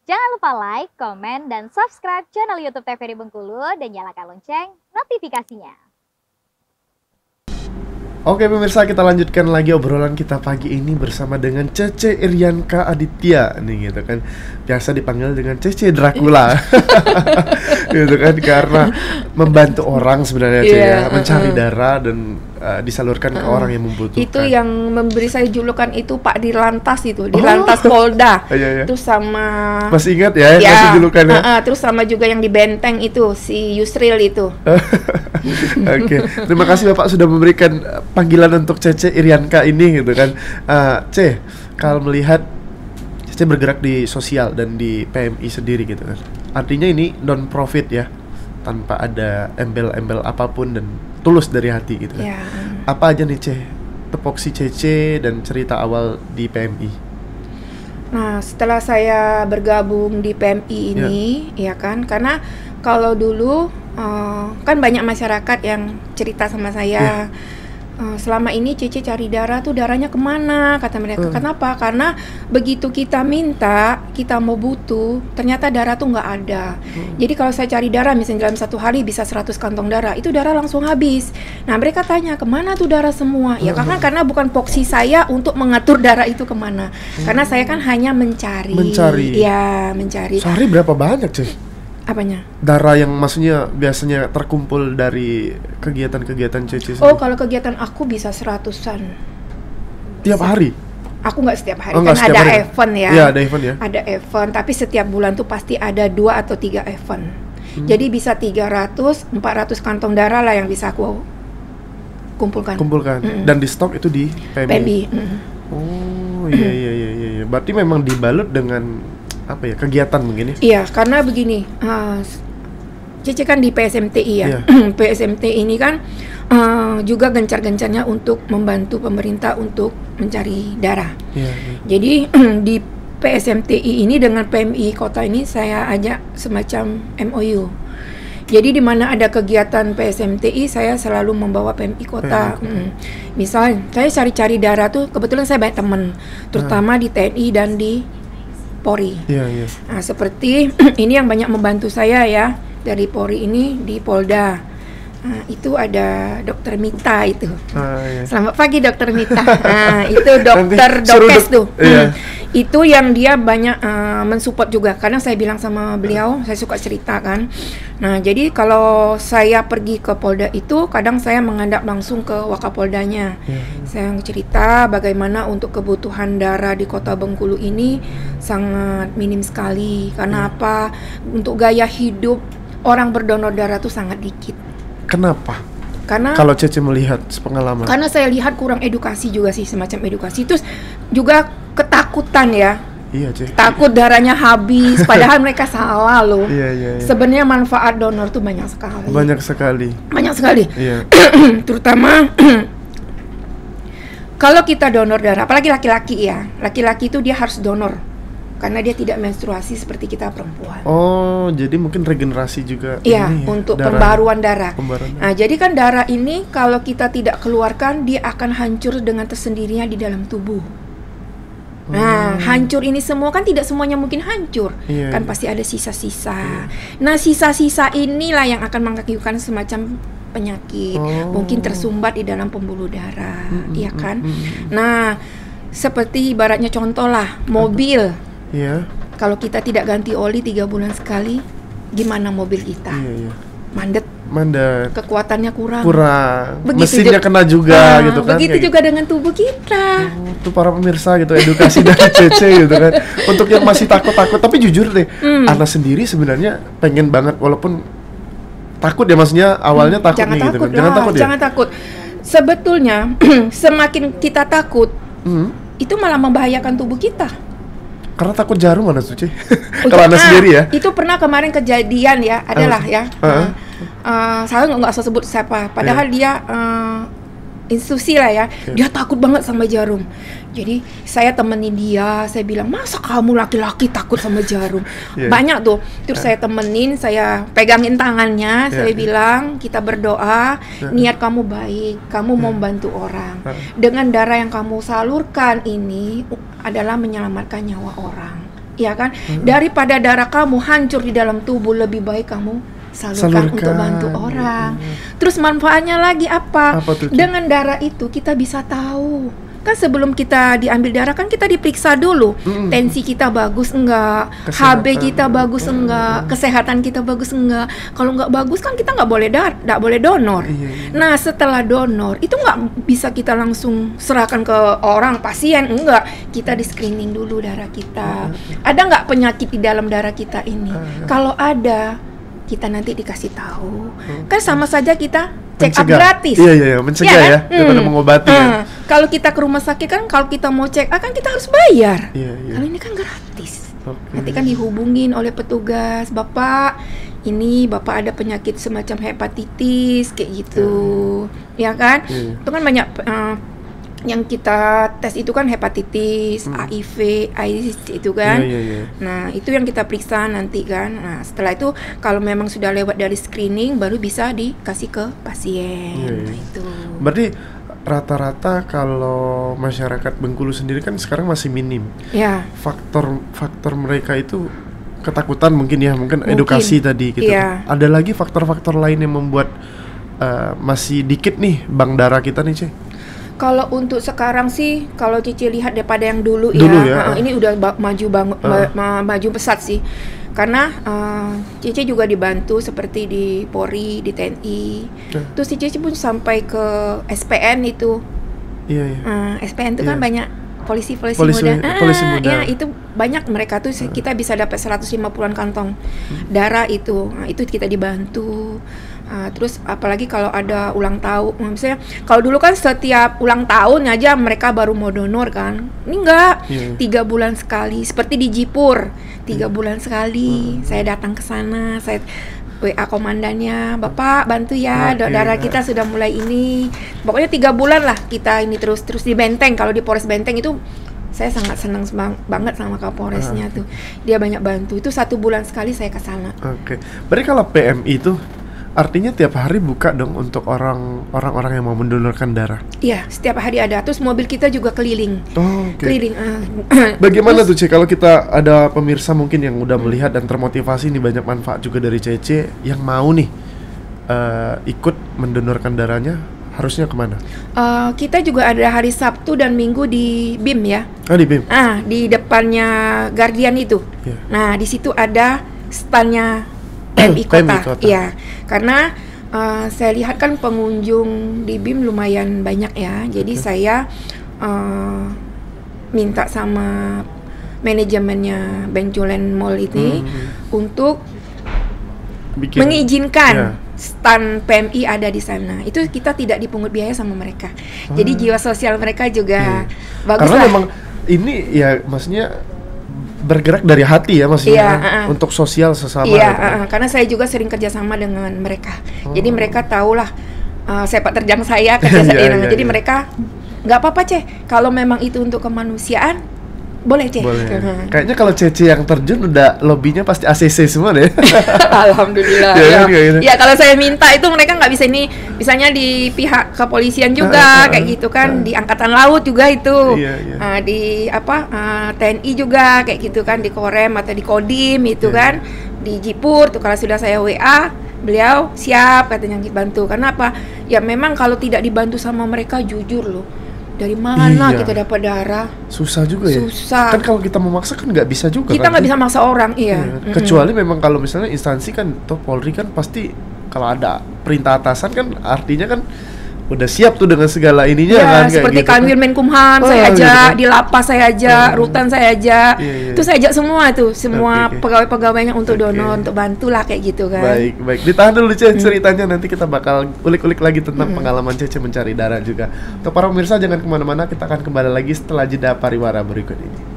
Jangan lupa like, komen, dan subscribe channel YouTube TVRI Bengkulu dan nyalakan lonceng notifikasinya. Oke pemirsa, kita lanjutkan lagi obrolan kita pagi ini bersama dengan Cece Irianka Aditya nih gitu kan. Biasa dipanggil dengan Cece Dracula. Gitu kan, karena membantu orang sebenarnya ya, mencari darah dan disalurkan ke orang yang membutuhkan. Itu yang memberi saya julukan itu Pak Dirlantas itu, Dirlantas Polda. Iya. Terus sama masih ingat ya, masih julukannya. Terus sama juga yang di Benteng itu si Yusril itu. Oke, terima kasih Bapak sudah memberikan panggilan untuk Cece Irianka ini gitu kan. Ce, kalau melihat Cece bergerak di sosial dan di PMI sendiri gitu kan, artinya ini non profit ya, tanpa ada embel-embel apapun dan tulus dari hati gitu kan. Apa aja nih Ce, tupoksi Cece dan cerita awal di PMI? Nah, setelah saya bergabung di PMI ini, ya kan, karena kalau dulu kan banyak masyarakat yang cerita sama saya, selama ini Cece cari darah tuh darahnya kemana, kata mereka. Kenapa? Karena begitu kita minta, kita mau butuh, ternyata darah tuh nggak ada. Jadi kalau saya cari darah, misalnya dalam satu hari bisa 100 kantong darah, itu darah langsung habis. Nah mereka tanya, kemana tuh darah semua? Ya karena bukan poksi saya untuk mengatur darah itu kemana. Karena saya kan hanya mencari. Ya, mencari. Sehari berapa banyak Ceh? Apanya? Darah yang maksudnya biasanya terkumpul dari kegiatan-kegiatan Cece sendiri. Oh, kalau kegiatan aku bisa 100-an. Tiap hari? Aku nggak setiap hari, kan ada hari. Event ya. Iya, ada event ya. Ada event, tapi setiap bulan tuh pasti ada 2 atau 3 event. Jadi bisa 300, 400 kantong darah lah yang bisa aku kumpulkan. Dan di stok itu di PMI. Oh, iya. Berarti memang dibalut dengan apa ya, kegiatan mungkin ya? Iya, karena begini, Cece kan di PSMTI ya. PSMTI ini kan juga gencar-gencarnya untuk membantu pemerintah untuk mencari darah. Jadi di PSMTI ini dengan PMI kota ini saya ajak semacam MOU. Jadi di mana ada kegiatan PSMTI, saya selalu membawa PMI kota. Misal saya cari-cari darah tuh, kebetulan saya banyak teman, terutama di TNI dan di Polri. Nah, seperti ini yang banyak membantu saya ya, dari Polri ini di Polda. Nah, itu ada Dokter Mita itu. Selamat pagi Dokter Mita. Nah, itu dokter dokes tuh. Itu yang dia banyak mensupport juga. Karena saya bilang sama beliau, saya suka cerita kan. Nah, jadi kalau saya pergi ke Polda itu, kadang saya menghadap langsung ke Wakapoldanya. Saya cerita bagaimana untuk kebutuhan darah di Kota Bengkulu ini sangat minim sekali. Karena apa? Untuk gaya hidup orang berdonor darah tuh sangat dikit. Kenapa? Karena kalau Cece melihat pengalaman. Karena saya lihat kurang edukasi juga sih, semacam edukasi. Terus juga ketakutan ya. Iya, Cece. Takut darahnya habis, padahal mereka salah loh. Iya. Sebenarnya manfaat donor tuh banyak sekali. Banyak sekali. Iya. Terutama kalau kita donor darah, apalagi laki-laki ya. Laki-laki itu dia harus donor. Karena dia tidak menstruasi seperti kita perempuan. Oh, jadi mungkin regenerasi juga. Iya, untuk pembaruan darah. Nah, jadi kan darah ini kalau kita tidak keluarkan, dia akan hancur dengan tersendirinya di dalam tubuh. Nah, hancur ini semua kan tidak semuanya mungkin hancur. Kan pasti ada sisa-sisa. Nah, sisa-sisa inilah yang akan mengakibatkan semacam penyakit. Mungkin tersumbat di dalam pembuluh darah, iya kan? Nah, seperti ibaratnya contoh lah, mobil. Kalau kita tidak ganti oli 3 bulan sekali, gimana mobil kita? Mandet. Kekuatannya kurang. Mesinnya kena juga gitu kan. Begitu juga dengan tubuh kita. Itu para pemirsa gitu, edukasi dari Cece gitu kan. Untuk yang masih takut-takut, tapi jujur deh, Ana sendiri sebenarnya pengen banget, walaupun takut ya, maksudnya awalnya takut nih gitu kan. Jangan takut. Sebetulnya semakin kita takut, itu malah membahayakan tubuh kita. Karena takut jarum mana Suci? Kalau Anda sendiri ya? Itu pernah kemarin kejadian ya, adalah ya. Saya nggak usah sebut siapa. Padahal dia institusi lah ya. Dia takut banget sama jarum. Jadi saya temenin dia, saya bilang, masa kamu laki-laki takut sama jarum? Banyak tuh. Terus saya temenin, saya pegangin tangannya, saya bilang, kita berdoa, niat kamu baik, kamu mau membantu orang. Dengan darah yang kamu salurkan ini adalah menyelamatkan nyawa orang. ya kan? Daripada darah kamu hancur di dalam tubuh, lebih baik kamu salurkan untuk bantu orang. Terus manfaatnya lagi apa? Dengan darah itu kita bisa tahu. Kan sebelum kita diambil darah kan kita diperiksa dulu. Tensi kita bagus enggak? HB kita bagus enggak? Kesehatan kita bagus enggak? Kalau enggak bagus kan kita enggak boleh donor. Nah, setelah donor itu enggak bisa kita langsung serahkan ke orang pasien, enggak. Kita di screening dulu darah kita. Ada enggak penyakit di dalam darah kita ini? Kalau ada, kita nanti dikasih tahu. Kan sama saja kita check up gratis. Iya, mencegah ya, daripada mengobati kan. Kalau kita ke rumah sakit kan, kalau kita mau check up kan kita harus bayar. Kalau ini kan gratis. Nanti kan dihubungin oleh petugas, Bapak, ini Bapak ada penyakit semacam hepatitis kayak gitu. Ya kan? Itu kan banyak yang kita tes itu kan hepatitis, HIV, AIDS itu kan. Nah, itu yang kita periksa nanti kan. Nah, setelah itu kalau memang sudah lewat dari screening baru bisa dikasih ke pasien. Nah, itu. Berarti rata-rata kalau masyarakat Bengkulu sendiri kan sekarang masih minim. Faktor mereka itu ketakutan mungkin edukasi tadi gitu. Ada lagi faktor-faktor lain yang membuat masih dikit nih bank darah kita nih, Cek? Kalau untuk sekarang sih, kalau Cici lihat daripada yang dulu ini udah maju pesat sih. Karena Cici juga dibantu seperti di Polri, di TNI. Terus Cici pun sampai ke SPN itu. SPN itu kan banyak polisi muda. Ya, itu banyak mereka tuh kita bisa dapat 150-an kantong darah itu. Nah, itu kita dibantu. Terus apalagi kalau ada ulang tahun, misalnya kalau dulu kan setiap ulang tahun aja mereka baru mau donor kan, ini enggak, 3 bulan sekali, seperti di Jipur, 3 bulan sekali, saya datang ke sana, saya WA komandannya, Bapak bantu ya, darah kita sudah mulai ini, pokoknya 3 bulan lah kita ini terus di Benteng, kalau di Polres Benteng itu saya sangat senang banget sama Kapolresnya tuh, dia banyak bantu, itu 1 bulan sekali saya ke sana. Berarti kalau PMI itu artinya tiap hari buka dong untuk orang-orang yang mau mendonorkan darah? Iya, setiap hari ada. Terus mobil kita juga keliling. Keliling. Bagaimana tuh, Cek, kalau kita ada pemirsa mungkin yang udah melihat dan termotivasi nih, banyak manfaat juga dari Cece, yang mau nih ikut mendonorkan darahnya, harusnya kemana? Kita juga ada hari Sabtu dan Minggu di BIM ya. Di BIM? Di depannya Guardian itu. Nah, di situ ada standnya PMI Kota. Iya, karena saya lihat kan pengunjung di BIM lumayan banyak ya. Jadi saya minta sama manajemennya Benculen Mall ini untuk mengizinkan stand PMI ada di sana. Itu kita tidak dipungut biaya sama mereka. Jadi jiwa sosial mereka juga bagus. Karena memang ini ya maksudnya bergerak dari hati ya maksudnya untuk sosial sesama. Karena saya juga sering kerjasama dengan mereka. Jadi mereka tahulah sepak terjang saya kerja jadi mereka nggak apa-apa, Ceh. Kalau memang itu untuk kemanusiaan, boleh, Ceh. Kayaknya kalau Cece yang terjun udah lobbynya pasti ACC semua deh. Alhamdulillah. Ya, kalau saya minta itu mereka nggak bisa ini, misalnya di pihak kepolisian juga kayak gitu kan, di Angkatan Laut juga itu, di TNI juga kayak gitu kan, di Korem atau di Kodim itu kan, di Jipur tuh kalau sudah saya WA beliau siap katanya bantu. Karena apa? Ya memang kalau tidak dibantu sama mereka, jujur loh, dari mana kita dapat darah? Susah juga ya. Susah. Kan kalau kita memaksa kan nggak bisa juga. Kita nggak bisa maksa orang, Kecuali memang kalau misalnya instansi kan, toh Polri kan pasti kalau ada perintah atasan kan artinya kan udah siap tuh dengan segala ininya kan. Seperti gitu, Kanwil Menkumham saya ajak, di Lapas saya ajak, Rutan saya ajak, itu saya ajak semua tuh, semua pegawai-pegawainya untuk donor, untuk bantulah kayak gitu kan. Baik, ditahan dulu, Cece, ceritanya, nanti kita bakal ulik-ulik lagi tentang pengalaman Cece mencari darah juga. Untuk para pemirsa jangan kemana-mana, kita akan kembali lagi setelah jeda pariwara berikut ini.